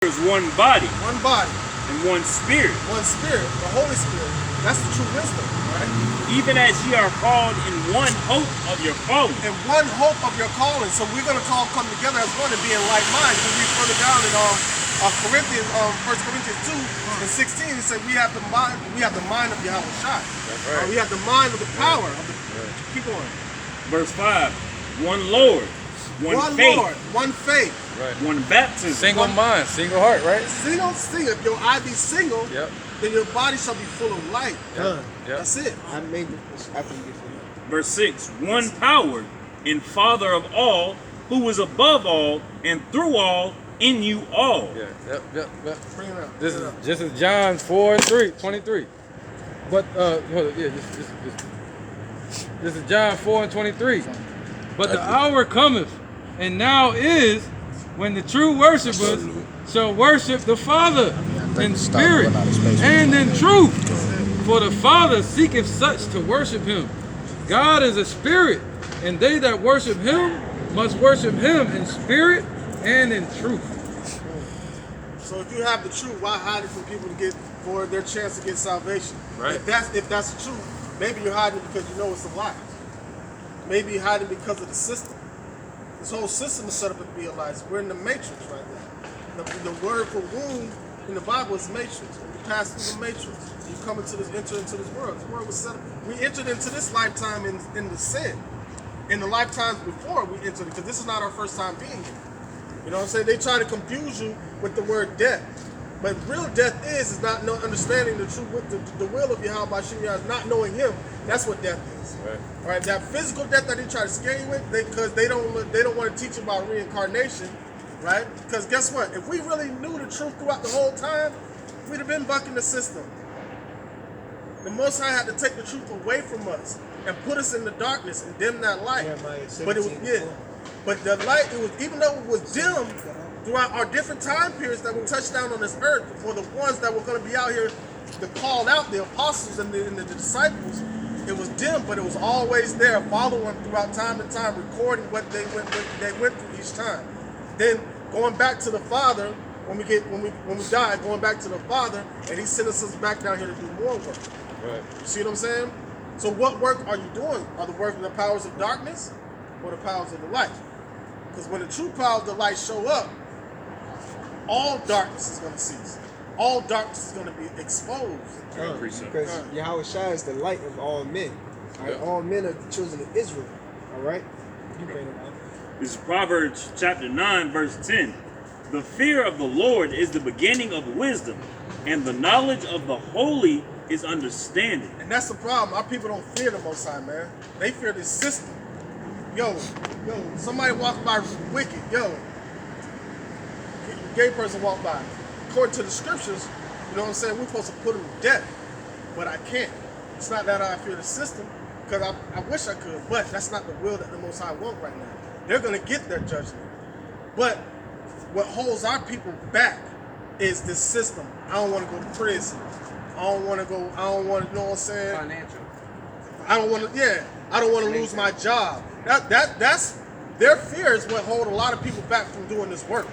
There's one body One body. and one spirit. One spirit. The Holy Spirit. That's the true wisdom, right? Even as ye are called in one hope of your calling. And one hope of your calling. So we're going to come together as one and be in like mind. Because we further down in Corinthians, 1 Corinthians 2 and 16, it said we have the mind of Yahawashi. That's right. We have the mind of the power. Of the, keep going. Verse 5, one Lord, one faith, Lord, one faith. Right. One baptism. Single mind, single heart, right? Single. If your eye be single, Yep. then your body shall be full of light. Yep. That's it. I made this after you get finished. Verse 6, one power and Father of all, who is above all and through all, in you all. Yeah. Yep. Bring it up. This is John 4:23. But hold on, yeah, this is John 4:23. But the hour cometh, and now is, when the true worshipers shall worship the Father in spirit and in truth. For the Father seeketh such to worship him. God is a spirit, and they that worship him must worship him in spirit and in truth. So if you have the truth, why hide it from people for their chance to get salvation? Right. If that's the truth, maybe you're hiding because you know it's a lie. Maybe you're hiding because of the system. This whole system is set up to be a lie. We're in the matrix right now. The word for womb in the Bible is matrix. When you pass through the matrix, you enter into this world. This world was set up. We entered into this lifetime in the sin. In the lifetimes before we entered, because this is not our first time being here. You know what I'm saying? They try to confuse you with the word death. But real death is not understanding the true the will of Yahawashi, is not knowing him. That's what death is. Right. All right, that physical death that they try to scare you with, because they don't want to teach you about reincarnation, right? Because guess what? If we really knew the truth throughout the whole time, we'd have been bucking the system. The Most High had to take the truth away from us and put us in the darkness and dim that light. But it was but the light, it was, even though it was dim throughout our different time periods that we touched down on this earth, for the ones that were going to be out here, the called out, the apostles and the disciples, it was dim, but it was always there, following throughout time to time, recording what they went through each time. Then going back to the Father, when we die, going back to the Father, and He sent us back down here to do more work. Right. You see what I'm saying? So what work are you doing? Are the work of the powers of darkness or the powers of the light? Because when the true powers of the light show up, all darkness is going to cease. All darkness is going to be exposed. Because Yahawashi is the light of all men. All right? All men are the children of Israel. All right? You bring it out. This is Proverbs chapter 9, verse 10. The fear of the Lord is the beginning of wisdom, and the knowledge of the holy is understanding. And that's the problem. Our people don't fear the Most High, man. They fear this system. Yo, somebody walk by wicked. Yo, gay person walk by. According to the scriptures, you know what I'm saying, we're supposed to put him to death. But I can't. It's not that I fear the system, because I wish I could, but that's not the will that the Most High want right now. They're going to get their judgment. But what holds our people back is this system. I don't want to go to prison. I don't want to, you know what I'm saying? Financial. I don't want to lose my job. That's their fear is what hold a lot of people back from doing this work.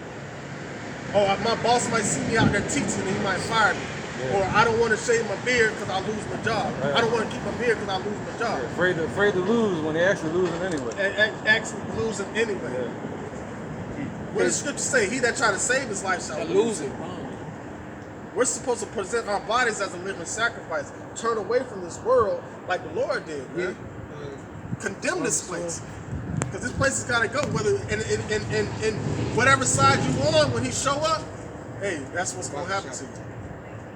Oh, my boss might see me out there teaching and he might fire me. Yeah. Or I don't want to shave my beard because I lose my job. Right. I don't want to keep my beard because I lose my job. Yeah, afraid to lose when they actually losing anyway. And actually losing anyway. Yeah. What does Scripture say? He that try to save his life shall lose it. We're supposed to present our bodies as a living sacrifice. Turn away from this world like the Lord did, man. Condemn this place. Because this place has got to go. Whether in whatever side you on when He show up, hey, that's what's going to happen to you.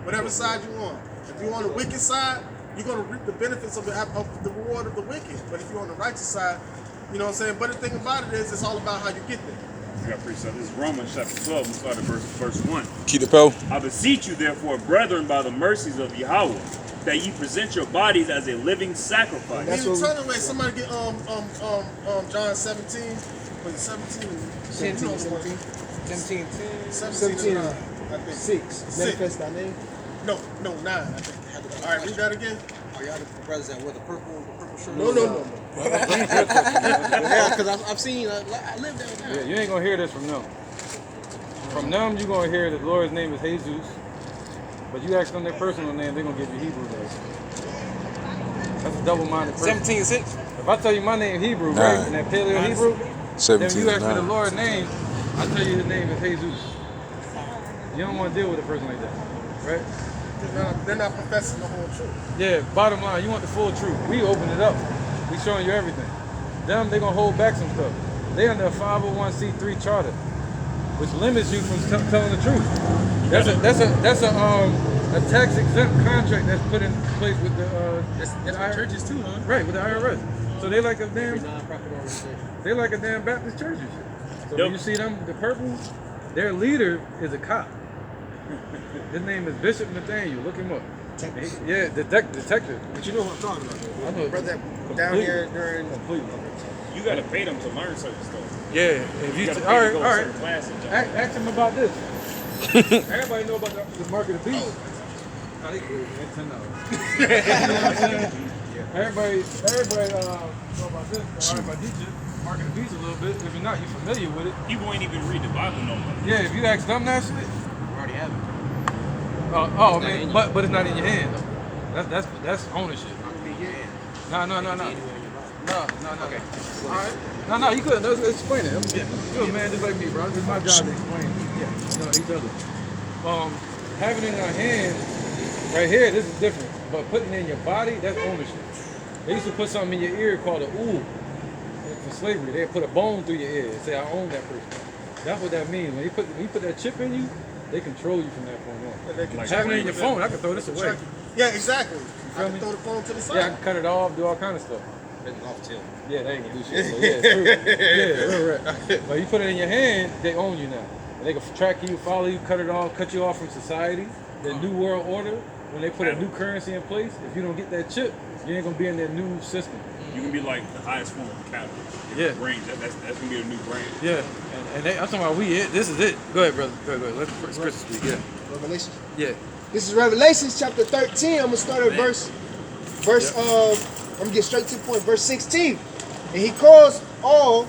Whatever side you on. If you're on the wicked side, you're going to reap the benefits of the reward of the wicked. But if you're on the righteous side, you know what I'm saying? But the thing about it is, it's all about how you get there. We got precept. This is Romans chapter 12. We start at verse 1. Keep the po. I beseech you, therefore, brethren, by the mercies of Yahweh, that ye present your bodies as a living sacrifice. That's what turn away. Somebody get John 17. Wait, 17. 17. 17. I think. 6. Manifest thy name. No, 9. I think. All right, read that again. Are y'all the brothers that wear the purple shirt? No. Yeah, because I've seen. I live down there. Yeah, you ain't gonna hear this from them. From them, you're going to hear the Lord's name is Jesus. But you ask them their personal name, they're going to give you Hebrew name. That's a double-minded person. 17:6. If I tell you my name Hebrew, right, and that Paleo Hebrew, then when you ask me the Lord's name, I tell you his name is Jesus. You don't want to deal with a person like that, right? They're not professing the whole truth. Yeah, bottom line, you want the full truth. We open it up. We showing you everything. Them, they going to hold back some stuff. They under a 501c3 charter, which limits you from telling the truth. That's a tax exempt contract that's put in place with the Churches too, huh? right, with the IRS. So they like a Every damn non-profit organization. they like a damn Baptist church and shit. So when you see them, the purple, their leader is a cop. His name is Bishop Nathaniel. Look him up. Yeah, detective. But you know what I'm talking about, though. I know. Brother down here during. Completely. You gotta pay them to learn certain stuff. Yeah, if You you gotta all pay right, to go all to right. certain classes. Ask him about this. Everybody know about the mark of the beast. Nah, they cool, man. $10. You know what I'm saying? Everybody know about this. Everybody teach it. Mark of the beast a little bit. If you're not, you're familiar with it. People ain't even read the Bible no more. Yeah, if you ask them that shit. We already have it. Oh man, but it's not in your hand though. That's ownership. No. Okay. All right. No, you could. Let's explain it. You're a man just like me, bro. It's my job to explain. Each other. Having it in our hand, right here, this is different. But putting it in your body, that's ownership. They used to put something in your ear called a ooh for slavery. They put a bone through your ear and say, "I own that person." That's what that means. When you put that chip in you, they control you from that point on. They can Like check having it in you your with phone, it. I can throw this away. Yeah, exactly. I feel can me? throw the phone to the side. Yeah, I can cut it off, do all kind of stuff. Off tilt. Yeah, they ain't gonna do shit. So yeah, it's true. Yeah, real right. But you put it in your hand, they own you now. And they can track you, follow you, cut you off from society. The new world order, when they put a new currency in place, if you don't get that chip, you ain't gonna be in their new system. You can be like the highest form of capital. Yeah. Range. That's gonna be a new brand. Yeah, and they, I'm talking about this is it. Go ahead, brother. Go ahead. Let Chris speak. Yeah. Revelation. Yeah. This is Revelations chapter 13. I'm gonna start at verse. I'm gonna get straight to the point. Verse 16. And he calls all,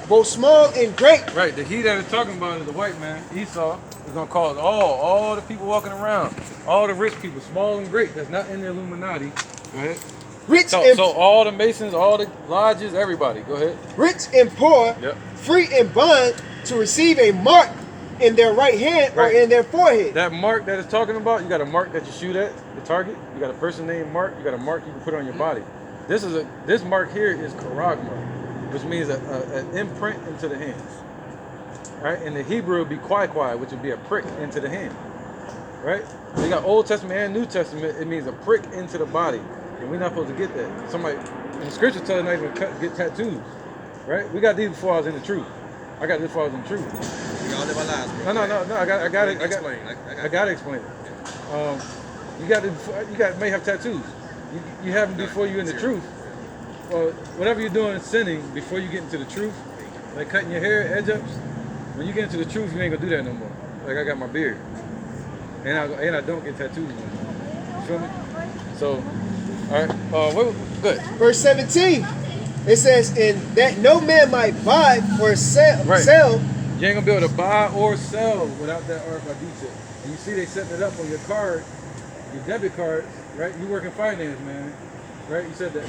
both small and great. Right. The he that is talking about is the white man, Esau. He's gonna call all the people walking around, all the rich people, small and great, that's not in the Illuminati. Go ahead. Rich So all the Masons, all the lodges, everybody. Go ahead. rich and poor, Yep. free and bond, to receive a mark in their right hand Right. or in their forehead. That mark that it's talking about, you got a mark that you shoot at the target. You got a person named Mark. You got a mark you can put on your body. This mark here is Karag mark, which means an imprint into the hands. Right? In the Hebrew, it would be kwai, which would be a prick into the hand. Right? They got Old Testament and New Testament. It means a prick into the body, and we're not supposed to get that. Somebody in the scripture tells us not even get tattoos. Right? We got these before I was in the truth. I got this before I was in the truth. We all live our lives, bro. No. I got it. Explain. I gotta explain it. You may have tattoos. You have them before you're in the truth. Well, whatever you're doing sinning before you get into the truth, like cutting your hair, edge ups. When you get into the truth, you ain't gonna do that no more. Like I got my beard, and I don't get tattoos anymore. You feel me? So, all right. Good. Verse 17. It says, "And that no man might buy or sell." Right. sell You ain't gonna be able to buy or sell without that RFID chip. And you see they setting it up on your card, your debit cards, right? You work in finance, man, right? You said that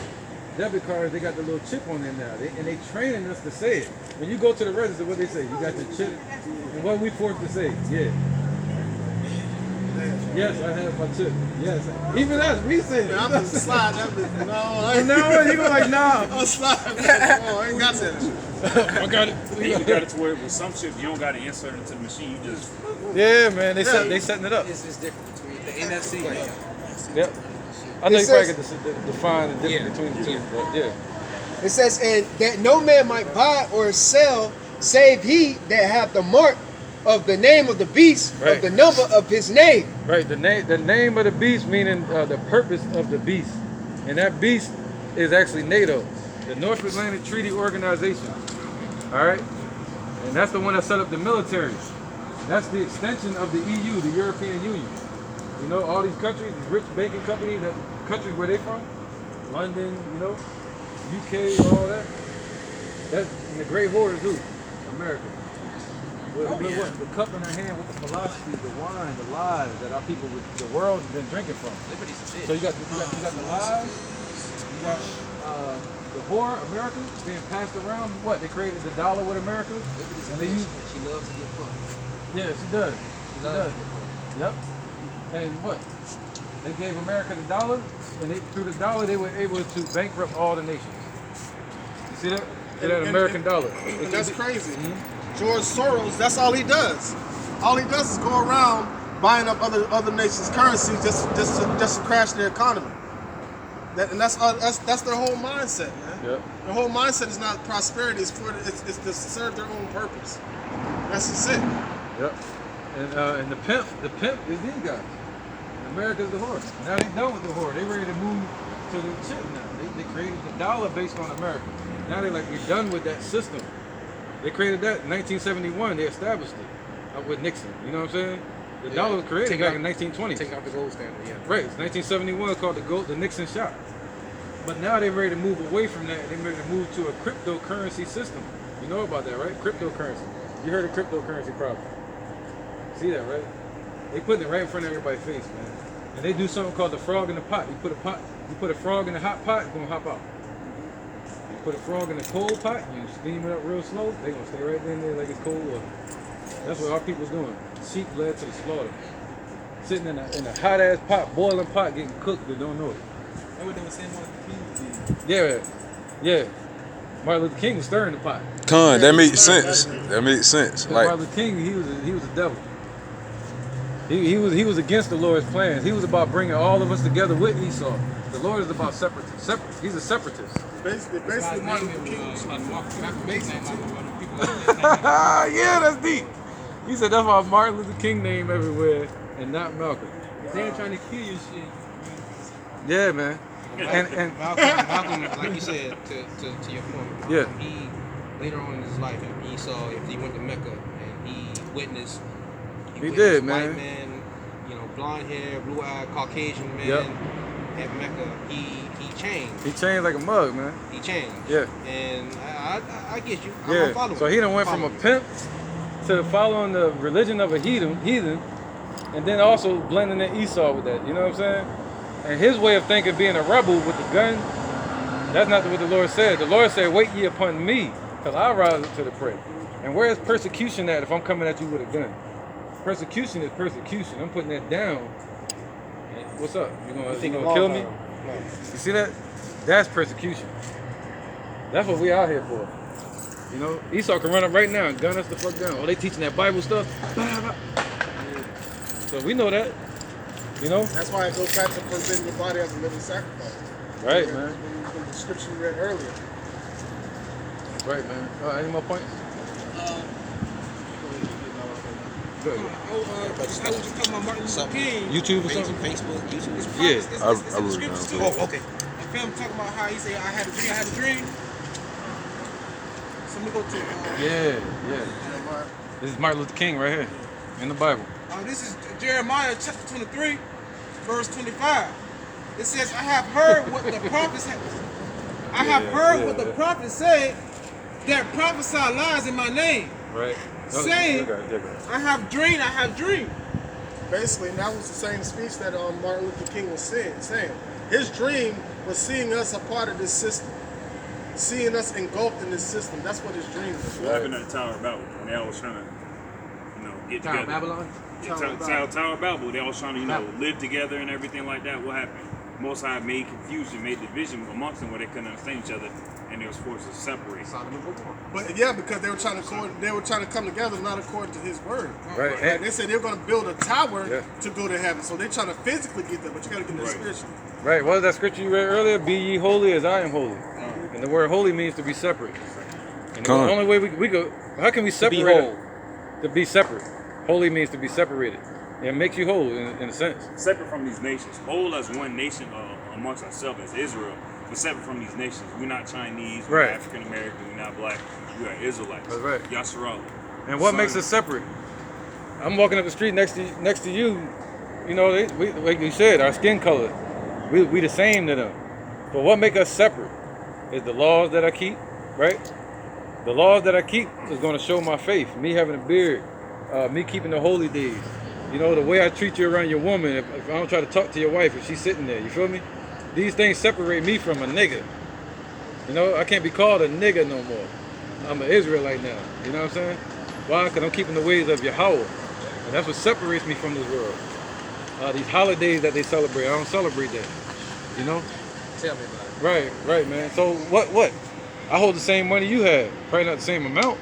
debit cards, they got the little chip on there now, and they training us to say it. When you go to the register, what they say? You got the chip, and what we forced to say? Yeah. Yes, I have my chip. Yes. Even us, we say it. I'm just slide that bitch. No, I ain't. No, you go like, nah. I'm sliding. Oh, I ain't got that. I got it. You got it to where with some shit you don't got to insert it into the machine. You just Yeah, man, they setting it up. It's different between the NFC. Yep. I know you probably get to define the difference between the two, but yeah. It says, "And that no man might buy or sell, save he that hath the mark of the name of the beast, Right. of the number of his name." Right, the name of the beast meaning the purpose of the beast, and that beast is actually NATO, the North Atlantic Treaty Organization. All right, and that's the one that set up the military. That's the extension of the EU, the European Union. You know, all these countries, these rich banking companies, that countries where they from, London, you know, UK, all that. That's and the great hoarders who, America. With the cup in her hand with the philosophy, the wine, the lies that our people, the world has been drinking from. So you got the lies, you got the whore, America, being passed around. What, they created the dollar with America? And they use, She loves to get fucked. yeah, she does. She does. Yep. And what? They gave America the dollar, and through the dollar they were able to bankrupt all the nations. You see that? That American dollar. And that's crazy. George Soros, that's all he does. All he does is go around buying up other nations' currency just to crash their economy. That's their whole mindset, man. Yep. Their whole mindset is not prosperity; it's to serve their own purpose. That's just it. Yep. And the pimp is these guys. America's the whore. Now they done with the whore. They ready to move to the chip now. They created the dollar based on America. Now they're like, we're done with that system. They created that in 1971. They established it with Nixon. You know what I'm saying? The dollar was created back in 1920. Take out the gold standard, yeah. Right. It's 1971 called the Nixon shot. But now they're ready to move away from that. They're ready to move to a cryptocurrency system. You know about that, right? Cryptocurrency. You heard of cryptocurrency problem. See that, right? They putting it right in front of everybody's face, man. And they do something called the frog in the pot. You put a frog in the hot pot, it's gonna hop out. You put a frog in the cold pot, you steam it up real slow, they gonna stay right in there like it's cold water. That's what our people's doing. Sheep led to the slaughter. Sitting in a hot ass pot, boiling pot, getting cooked, they don't know it. That's what they were saying Martin Luther King Yeah, yeah. Martin Luther King was stirring the pot. Con, that makes sense. That makes sense. Like, Martin Luther King, he was a devil. He was against the Lord's plans. He was about bringing all of us together with Esau. The Lord is about separatists. He's a separatist. Basically, Martin Luther King. Yeah, that's deep. He said that's why Martin Luther King name everywhere and not Malcolm. They ain't trying to kill you, shit. Yeah, man. And Malcolm, like you said, to your point, Yeah. he later on in his life, he saw if he went to Mecca and he witnessed. He did, man. White man, blonde hair, blue eyed, Caucasian man Yep. at Mecca. He changed. he changed like a mug, man. He changed. Yeah. And I get you. I'm Yeah. following. So he done went from a Following. pimp to following the religion of a heathen, and then also blending in Esau with that. You know what I'm saying? And his way of thinking, being a rebel with the gun, that's not what the Lord said. The Lord said, "Wait ye upon me, till I rise up to the prey." And where is persecution at if I'm coming at you with a gun? Persecution is persecution. I'm putting that down. And what's up? You gonna kill me? No. You see that? That's persecution. That's what we out here for. You know, Esau can run up right now and gun us the fuck down. Oh, they teaching that Bible stuff. So we know that. You know? That's why it goes back to presenting your body as a living sacrifice. Right, Yeah, man. from the scripture we read earlier. Right, man. Any more points? Good. I was just talking about Martin Luther King. YouTube or something? Facebook, YouTube. It's Yeah, it's I in the wrote it scriptures down, too. too. Oh, okay. The film talking about how he said, I had a dream. So let me go to Yeah. Jeremiah. This is Martin Luther King right here in the Bible. this is Jeremiah chapter 23, verse 25. It says, I have heard what the prophets what the prophets said that prophesy lies in my name. Right. Saying, I have dreamed. Basically, and that was the same speech that Martin Luther King was saying. His dream was seeing us a part of this system, seeing us engulfed in this system. That's what his dream was. What happened at the Tower of Babel when they all was trying to, get Tower together? of Babylon? Tower of Babel. They all trying to, live together and everything like that. What happened? Most High made confusion, made division amongst them where they couldn't understand each other, and they was forced to separate. Sodom and Gomorrah. But yeah, because they were trying to come together, not according to his word. Right. And they said they were going to build a tower Yeah. to go to heaven. So they're trying to physically get there, but you got to get there Right. spiritually. Right. What was that scripture you read earlier? Be ye holy as I am holy. And the word holy means to be separate. And the Come on. only way we go, how can we separate? whole. To be separate. Holy means to be separated. It makes you whole in a sense. Separate from these nations, whole as one nation amongst ourselves as Israel, but separate from these nations. We're not Chinese, we're Right. African American, we're not black, we are Israelites. That's right. Yasharal. And what Son. makes us separate? I'm walking up the street next to you. You know, we, like you said, our skin color. We the same to them. But what make us separate is the laws that I keep, right? The laws that I keep is going to show my faith. Me having a beard, me keeping the holy days. You know, the way I treat you around your woman, if I don't try to talk to your wife if she's sitting there, you feel me? These things separate me from a nigga. You know, I can't be called a nigga no more. I'm an Israelite now. You know what I'm saying? Why? Because I'm keeping the ways of Yahweh. And that's what separates me from this world. These holidays that they celebrate, I don't celebrate that. You know? Tell me about it. Right, man. So what? I hold the same money you have. Probably not the same amount.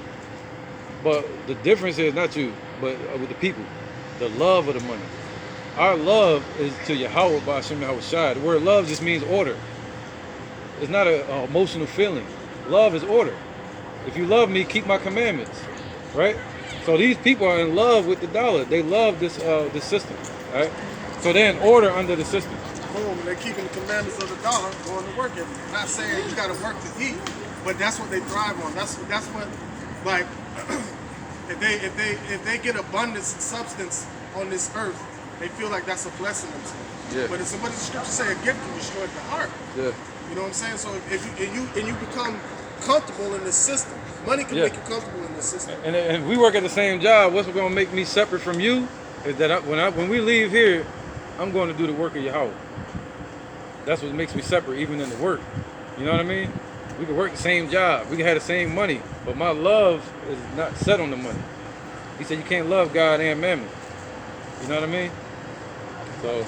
But the difference is not you, but with the people. The love of the money. Our love is to Yahweh by Hashem Yahawashi. The word love just means order. It's not an emotional feeling. Love is order. If you love me, keep my commandments. Right? So these people are in love with the dollar. They love this system. Right? So they're in order under the system. Boom, they're keeping the commandments of the dollar, going to work every day. Not saying you got to work to eat, but that's what they thrive on. That's what, like, if they get abundance and substance on this earth, they feel like that's a blessing themselves. Yeah. But it's what the scripture say, a gift can destroy the heart. Yeah. You know what I'm saying? So if you become comfortable in this system, money can make you comfortable in this system. And we work at the same job. What's going to make me separate from you is that when we leave here, I'm going to do the work of Yahweh. That's what makes me separate, even in the work. You know what I mean? We can work the same job. We can have the same money, but my love is not set on the money. He said you can't love God and mammon. You know what I mean? So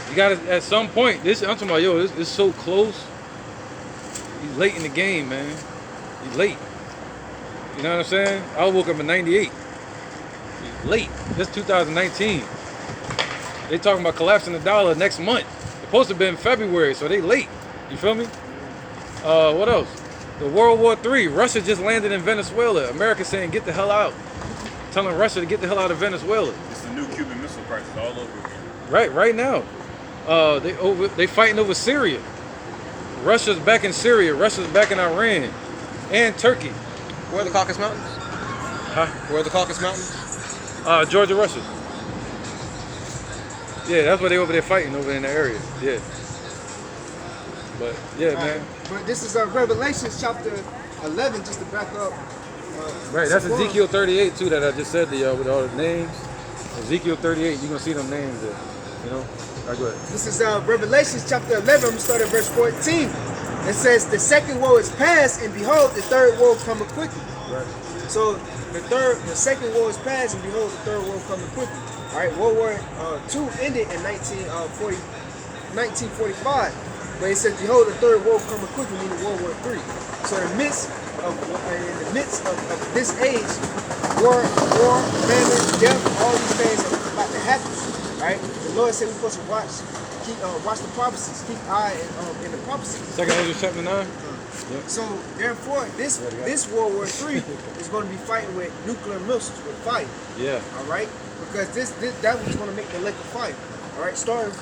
you got to, at some point, I'm talking about, this is so close. He's late in the game, man. He's late. You know what I'm saying? I woke up in 98. He's late. This 2019. They talking about collapsing the dollar next month. It's supposed to be in February, so they late. You feel me? What else? The World War III. Russia just landed in Venezuela. America saying get the hell out. Telling Russia to get the hell out of Venezuela. It's the new Cuban Missile Crisis all over again. Right now. They fighting over Syria. Russia's back in Syria. Russia's back in Iran. And Turkey. Where are the Caucasus Mountains? Huh? Where are the Caucasus Mountains? Georgia, Russia. Yeah, that's why they over there fighting over in the area. Yeah. But yeah, man. But this is Revelation chapter 11, just to back up. Right, that's Ezekiel 38 too that I just said to y'all with all the names. Ezekiel 38, you're gonna see them names there. You know? All right, go ahead. This is Revelation chapter 11. I'm gonna start at verse 14. It says, "The second woe is past, and behold, the third woe cometh quickly." Right. So the second woe is past, and behold, the third woe cometh quickly. All right, World War II ended in 1945. But it says, "Behold, the third woe cometh quickly," meaning World War III. So in the midst of this age, war, famine, death, all these things are about to happen. Right? The Lord said we're supposed to watch the prophecies, keep eye in the prophecies. Second Ezra chapter 9. Yep. So therefore, this World War III is going to be fighting with nuclear missiles, with fire. Yeah. All right, because that was going to make the lake of fire. All right, starting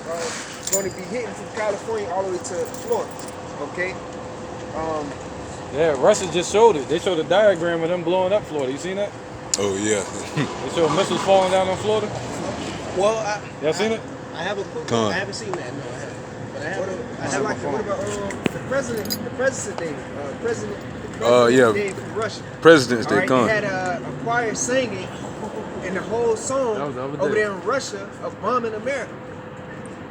going to be hitting from California all the way to Florida. Okay. Yeah, Russia just showed it. They showed a diagram of them blowing up Florida. You seen that? Oh yeah. They showed missiles falling down on Florida. Well, Y'all seen it? I haven't. Con. I haven't seen that. No, I haven't. But I What about the president? The president day. Yeah. Day from Russia. President's All Day right, con. they had a choir singing, and the whole song That was the other over day. there in Russia of bombing America.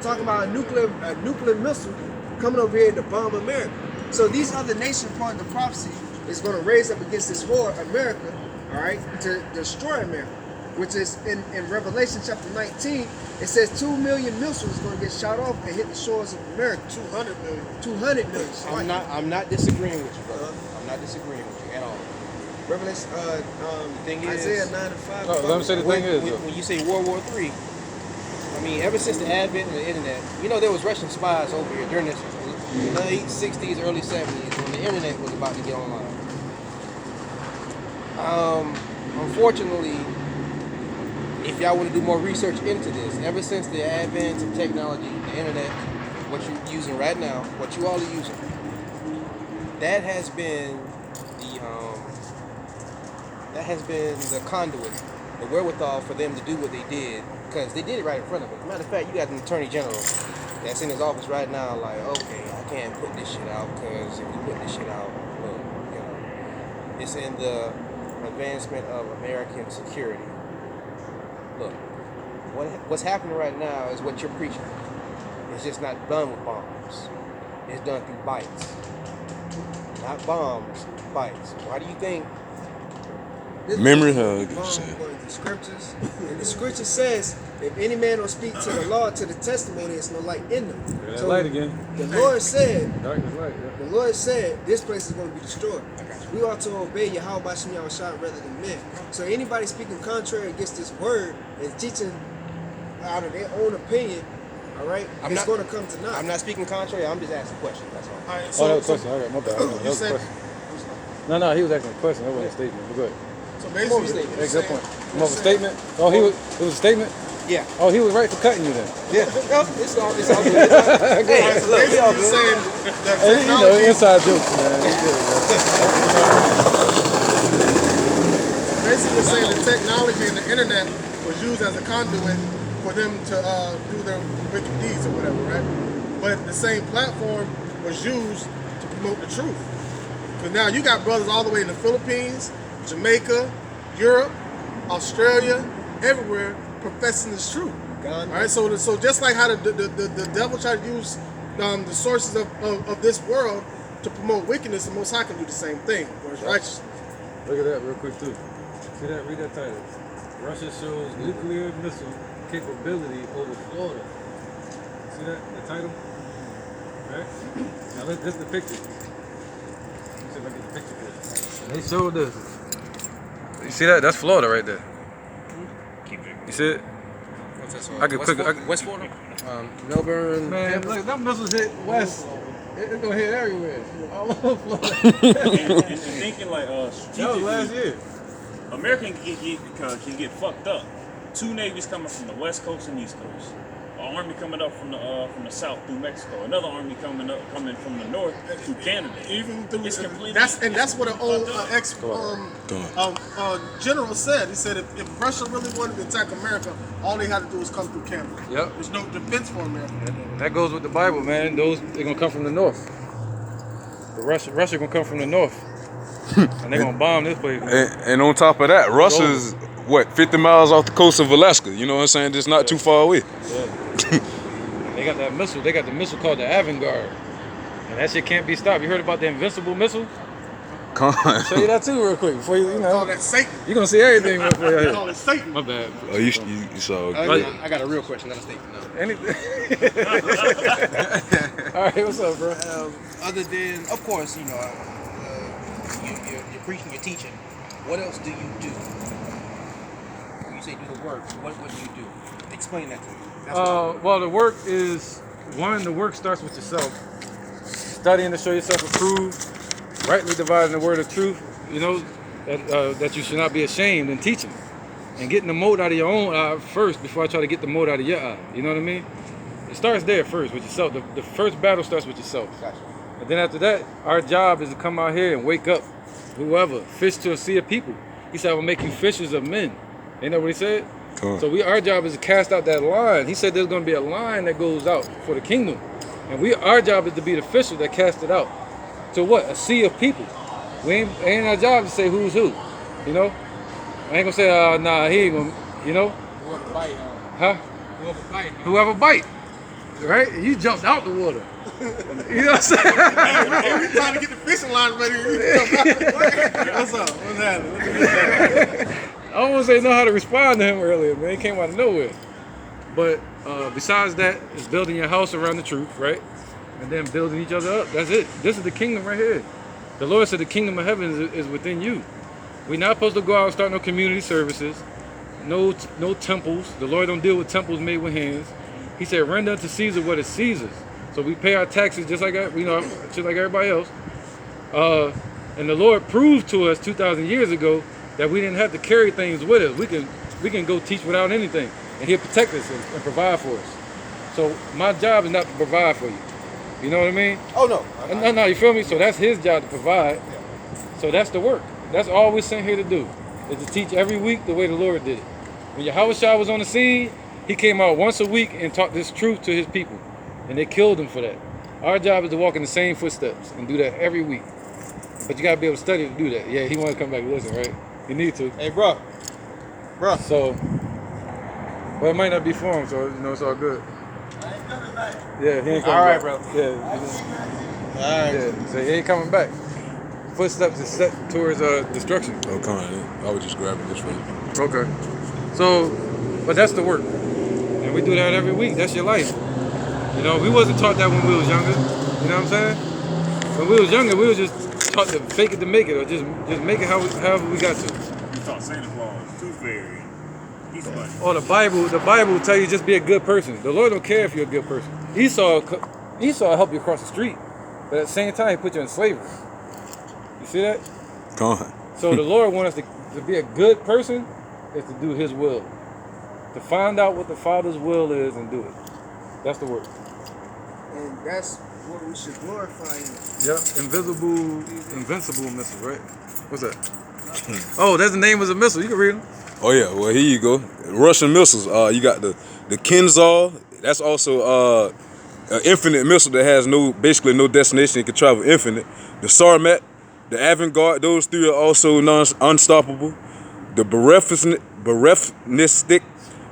Talking about a nuclear missile coming over here to bomb America. So these other nations, part of the prophecy, is going to raise up against this war, America, all right, to destroy America. Which is in Revelation chapter 19, it says 2 million missiles going to get shot off and hit the shores of America. 200 million. 200 million. I'm not disagreeing with you, brother. I'm not disagreeing with you at all. Revelation, thing is, Isaiah 9 and 5. No, let me say the thing is, though. when you say World War III, I mean, ever since the advent of the internet, there was Russian spies over here during this late 60s, early 70s when the internet was about to get online. Unfortunately, if y'all want to do more research into this, ever since the advent of technology, the internet, what you're using right now, what you all are using, that has been the conduit, the wherewithal for them to do what they did, because they did it right in front of them. Matter of fact, you got an attorney general that's in his office right now, like, okay, I can't put this shit out because if we put this shit out, look, It's in the advancement of American security. Look, what's happening right now is what you're preaching. It's just not done with bombs. It's done through bites. Not bombs, bites. Why do you think? Memory hug. Bombs according to the scriptures. And the scripture says, if any man don't speak to the law, to the testimony, it's no light in them. That light again. The Lord said, Darkness light, yeah. the Lord said, this place is going to be destroyed. We ought to obey Yahawashi rather than men. So anybody speaking contrary against this word and teaching out of their own opinion, all right, it's going to come to naught. I'm not speaking contrary. I'm just asking questions. That's all. All right, Oh, that was a question. All right, my bad. That you was a said, question. No, he was asking a question. That wasn't a statement. But go ahead. so basically, statement. Hey, good point. More of a statement? Oh, it was a statement? Yeah. Oh, he was right for cutting you then. Yeah. No, it's all good. Hey, so look, we all basically good. saying that Hey, you know, technology, inside jokes, man. It's good, man. basically saying the technology and the internet was used as a conduit for them to do their wicked deeds or whatever, right? But the same platform was used to promote the truth. Because now you got brothers all the way in the Philippines, Jamaica, Europe, Australia, everywhere professing this truth. All right, so just like how the devil tried to use the sources of this world to promote wickedness, the Most High can do the same thing, where it's righteous. Look at that real quick, too. See that? Read that title. Russia shows nuclear missile capability over Florida. See that? The title? Right? Now, this is the picture. Let me see if I get the picture for you. They showed this. You see that? That's Florida right there. You see it? I could quick. West Florida? Melbourne. Man, look, that missiles hit west. It's gonna hit everywhere. All over Florida. and thinking like That was strategically, last year. America can get fucked up. Two navies coming from the west coast and east coast. An army coming up from the south through Mexico. Another army coming from the north through Canada. Even through It's completely. that's what an old ex Go general said. He said if Russia really wanted to attack America, all they had to do was come through Canada. Yep. There's no defense for America. And that goes with the Bible, man. They're gonna come from the north. The Russia gonna come from the north, and they're gonna bomb this place. And on top of that, Russia's what 50 miles off the coast of Alaska. You know what I'm saying? It's not too far away. Yeah. They got that missile. They got the missile called the Avangard, and that shit can't be stopped. You heard about the invincible missile? Come on. Show you that too, real quick before you Call know. that Satan. You gonna see everything before you Call hit. it Satan. My bad. Oh, you saw. I got a real question, not a statement. No. Anything? All right, what's up, bro? Other than, of course, you know, you're preaching, you're teaching. What else do you do? When you say do the work, what do you do? Explain that to me. That's what Well, the work is the work starts with yourself. Studying to show yourself approved, rightly dividing the word of truth. You know that you should not be ashamed in teaching, and getting the mote out of your own eye first before I try to get the mote out of your eye. You know what I mean? It starts there first with yourself. The first battle starts with yourself. Gotcha. And then after that, our job is to come out here and wake up whoever, fish to a sea of people. He said, I will make you fishers of men. Ain't that what he said? Cool. So our job is to cast out that line. He said there's going to be a line that goes out for the kingdom. And our job is to be the fisher that cast it out. To what? A sea of people. Ain't our job to say who's who. You know? I ain't going to say, nah, he ain't going to, you know? whoever bite, Huh? whoever bite. Whoever bite. Right? You jumped out the water. You know what I'm saying? Hey, we trying to get the fishing line ready. What's up? What's happening? I almost didn't know how to respond to him earlier, man. He came out of nowhere. But besides that, it's building your house around the truth, right? And then building each other up. That's it. This is the kingdom right here. The Lord said the kingdom of heaven is within you. We're not supposed to go out and start no community services, no temples. The Lord don't deal with temples made with hands. He said, render unto Caesar what is Caesar's. So we pay our taxes just like just like everybody else. And the Lord proved to us 2,000 years ago that we didn't have to carry things with us. We can go teach without anything, and He'll protect us and provide for us. So my job is not to provide for you. You know what I mean? Oh no. No, you feel me? So that's His job to provide. So that's the work. That's all we're sent here to do, is to teach every week the way the Lord did it. When Yahawashi was on the scene, He came out once a week and taught this truth to His people, and they killed Him for that. Our job is to walk in the same footsteps and do that every week. But you gotta be able to study to do that. Yeah, he want to come back and listen, right? You need to. Hey, bro. So, but it might not be for him, so you know it's all good. Yeah, he ain't coming back. All right, bro. Yeah, All right. yeah. So he ain't coming back. Footsteps is set towards destruction. Oh, come on. I was just grabbing this one. Okay. So, but that's the work, and we do that every week. That's your life. You know, we wasn't taught that when we was younger. You know what I'm saying? When we was younger, we was just taught to fake it to make it, or just make it however we got to. You taught Santa Claus, Tooth Fairy. He's funny. Or the Bible tell you just be a good person. The Lord don't care if you're a good person. Esau help you across the street, but at the same time he put you in slavery. You see that? Come on. So the Lord wants us to be a good person is to do his will. To find out what the Father's will is and do it. That's the work. And that's what we should glorify him. Yep. Invincible missile, right? What's that? Oh, that's the name of the missile. You can read them. Oh yeah, well here you go. Russian missiles. You got the Kinzhal. That's also an infinite missile that has basically no destination. It can travel infinite. The Sarmat, the Avangard. Those three are also unstoppable. The Berefnistic,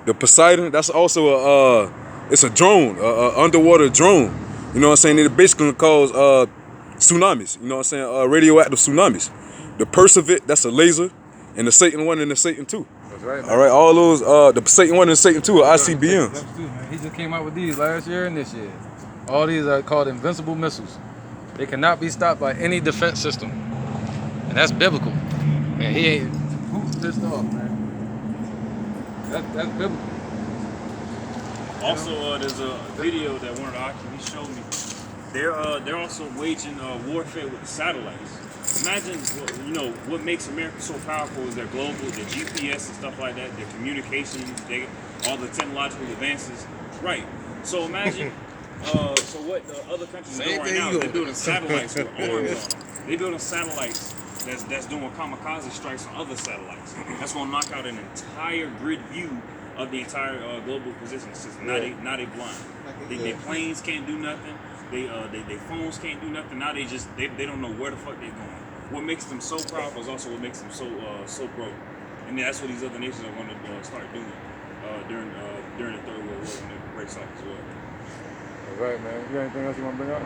the Poseidon. That's also it's a drone, underwater drone. You know what I'm saying? It basically cause tsunamis. You know what I'm saying? Radioactive tsunamis. The Persevit, that's a laser. And the Satan 1 and the Satan 2. That's right, man. All right, all those, the Satan 1 and Satan 2 are ICBMs. That's too, man. He just came out with these last year and this year. All these are called invincible missiles. They cannot be stopped by any defense system. And that's biblical. Man, he ain't, who's pissed off, man? That's biblical. Also, there's a video that one of the occupants showed me. They're also waging warfare with the satellites. Imagine, what makes America so powerful is their global, their GPS and stuff like that, their communications, all the technological advances. Right. So imagine, so what the other countries are doing right now, they're building satellites with arms on them. They're building satellites that's doing kamikaze strikes on other satellites. That's going to knock out an entire grid view of the entire global positioning system. Now they blind. Their planes can't do nothing. They phones can't do nothing. Now they don't know where the fuck they're going. What makes them so powerful is also what makes them so broke. And that's what these other nations are going to start doing during the Third World War when it breaks off as well. All right, man. You got anything else you want to bring up?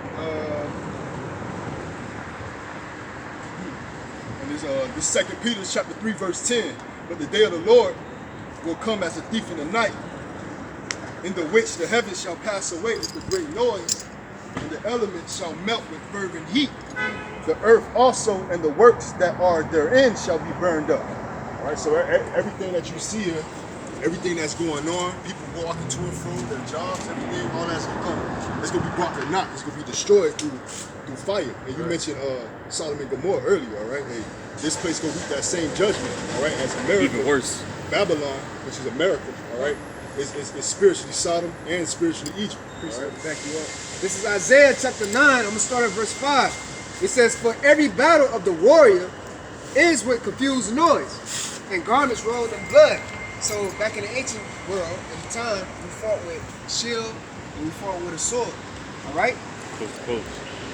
And this 2 Peter chapter 3 verse 10. But the day of the Lord will come as a thief in the night, in the which the heavens shall pass away with a great noise, and the elements shall melt with fervent heat. The earth also and the works that are therein shall be burned up. All right, so everything that you see here, everything that's going on, people walking to and from their jobs, everything, all that's gonna come. It's gonna be brought to naught. It's gonna be destroyed through fire. And you mentioned Sodom and Gomorrah earlier, all right? Hey, this place gonna reap that same judgment, all right? As America, Even worse. Babylon, which is America, all right, is spiritually Sodom and spiritually Egypt. Appreciate it. Back you up. This is Isaiah chapter 9. I'm going to start at verse 5. It says, for every battle of the warrior is with confused noise, and garments rolled in blood. So back in the ancient world, at the time, we fought with shield and we fought with a sword. All right?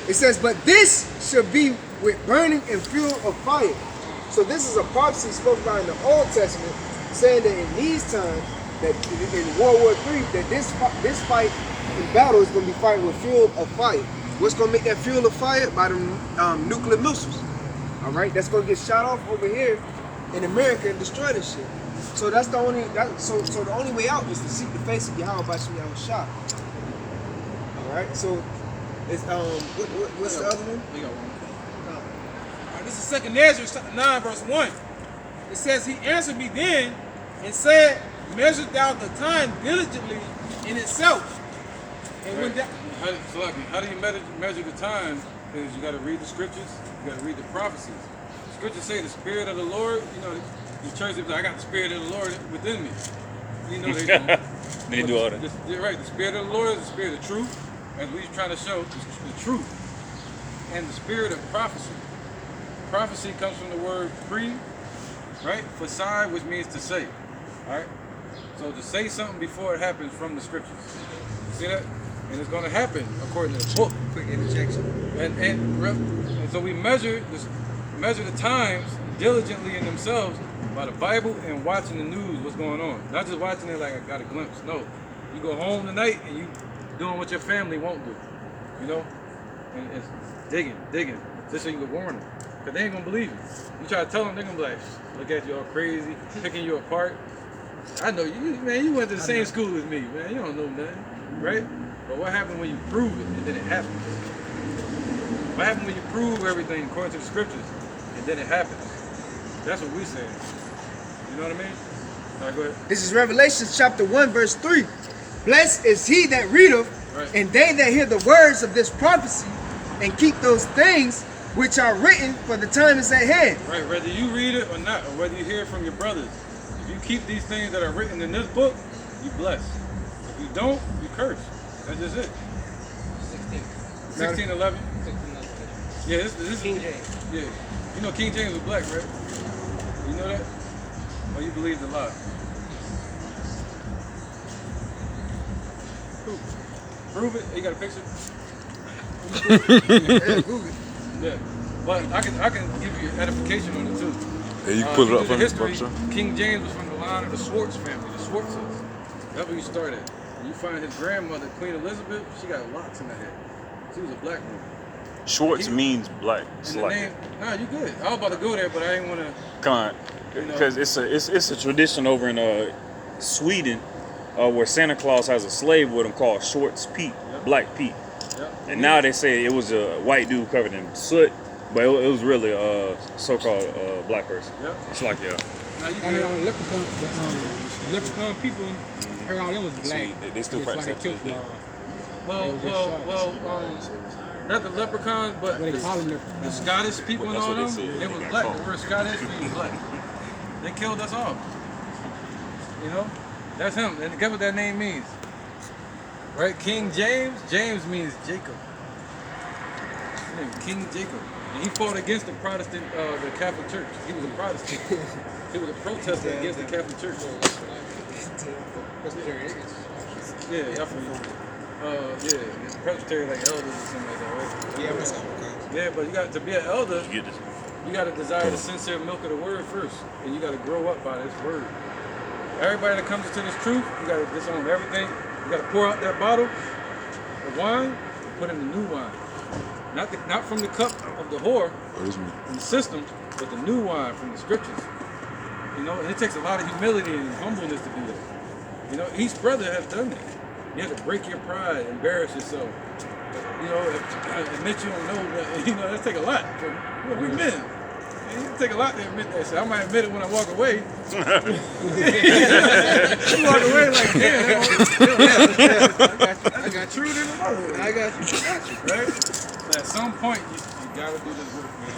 It says, but this shall be with burning and fuel of fire. So this is a prophecy spoken about in the Old Testament, saying that in these times, that in World War III, that this fight in battle is going to be fighting with fuel of fire. What's going to make that fuel of fire? By the nuclear missiles. All right, that's going to get shot off over here in America and destroy this shit. So that's the only so the only way out is to seek the face of Yahawashi Yahawashi. All right, so it's what's the other one? We got one. All right, this is 2 Ezra 9 verse 1. It says, he answered me then and said, measure thou the time diligently in itself. And when that, How do you measure the time? Because you got to read the scriptures, you got to read the prophecies. The scriptures say the Spirit of the Lord, the church is like, I got the Spirit of the Lord within me. They don't. They do all that. Right, the Spirit of the Lord is the Spirit of truth, as we're trying to show, the truth. And the Spirit of prophecy. Prophecy comes from the word pre, right? Fasai, which means to say. All right? So to say something before it happens from the scriptures. See that? and it's going to happen according to the book. Quick interjection. And so we measure the times diligently in themselves by the Bible and watching the news, what's going on. Not just watching it like I got a glimpse. No, you go home tonight and you doing what your family won't do. You know, and it's digging, just so you can warn them, because they ain't gonna believe you. You try to tell them, they're gonna be like, look at you all crazy, picking you apart. I know you, man. You went to the same school as me, man. You don't know nothing, right? But what happened when you prove it and then it happens? What happened when you prove everything according to the scriptures and then it happens? That's what we saying. You know what I mean? All right, go ahead. This is Revelation chapter 1, verse 3. Blessed is he that readeth, Right. and they that hear the words of this prophecy, and keep those things which are written, for the time is at hand. Right, whether you read it or not, or whether you hear it from your brothers, if you keep these things that are written in this book, you blessed. If you don't, you curse. That's just it. 1611. Yeah, this King James. Yeah. You know King James was black, right? You know that? Or you believe the lie? Prove it. You got a picture? Yeah, Google it. Yeah. But I can give you edification on it too. Yeah, you can put it due up to from the history, picture. King James was from the line of the Swartz family, the Swartzes. That's where you start at. And you find his grandmother, Queen Elizabeth, she got locks in her head. She was a black woman. Schwartz means black. It's And the like name, nah, you good. I was about to go there, but I didn't want to. con, because it's a tradition over in Sweden where Santa Claus has a slave with him called Schwartz Pete, Yep. Black Pete. Yep. And now they say it was a white dude covered in soot, but it was really a so-called black person. Yep. It's like, yeah. Now you I mean, good. the leprechaun people, heard all them was black. See, they still That's why practice they that killed to this them. Well, not the leprechauns, but What they call them the leprechauns. Scottish people and That's all what them, they said. they They was got black. caught. The word Scottish means black. They killed us all. You know? That's him. And guess what that name means? Right? King James. James means Jacob. His name is King Jacob. And he fought against the Protestant, the Catholic Church. He was a Protestant. He was a protester against the Catholic Church. Yeah, I feel you. Yeah, Presbyterian like elders or something like that, right? Yeah, but you got to be an elder. You get this. You got to desire the sincere milk of the word first, and you got to grow up by this word. Everybody that comes into this truth, you got to disown everything. You got to pour out that bottle of wine and put in the new wine. Not from the cup of the whore, from the system, but the new wine from the scriptures. You know, and it takes a lot of humility and humbleness to do that. You know, each brother has done that. You have to break your pride, embarrass yourself. You know, admit you don't know that. You know, that take a lot. Well, we've been. It take a lot to admit that shit. I might admit it when I walk away. You walk away like, I got truth in the mother. I got you. Right? But at some point, you gotta do this work, man.